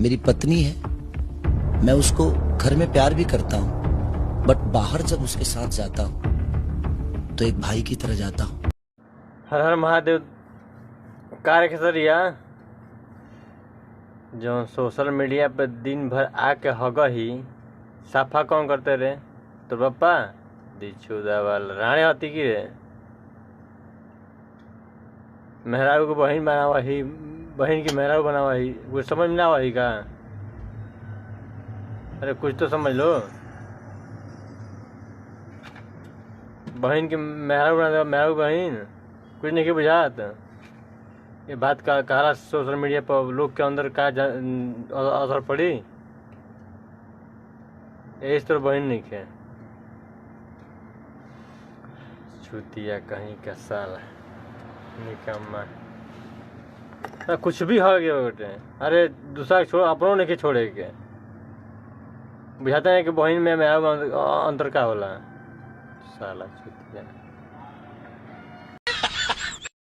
मेरी पत्नी है, मैं उसको घर में प्यार भी करता हूँ, बट बाहर जब उसके साथ जाता हूँ तो एक भाई की तरह जाता हूँ। हर हर महादेव। कार्य खेसरिया जो सोशल मीडिया पे दिन भर आके हगही साफा कौन करते रे? तो पप्पा दिछुदा वाला राणे हती की रे? मेहरारू को बहन बनावा ही, बहन की मेहरारू बनावा ही, कुछ समझ में ना आवा ही का? अरे कुछ तो समझ लो। बहन की मेहरारू बना दे, मेहरारू बहन कुछ नहीं के बुझात। ये बात का कहला सोशल मीडिया पर लोग के अंदर का असर पड़ी? इस तरह बहन नहीं खे छुतिया कहीं का साला निकम्मा। कुछ भी हो गया बेटे। अरे दूसरा छोड़, अपनों नहीं के छोड़े के बुझाते हैं कि बहन में मेरा अंतर का होला साला छुतिया।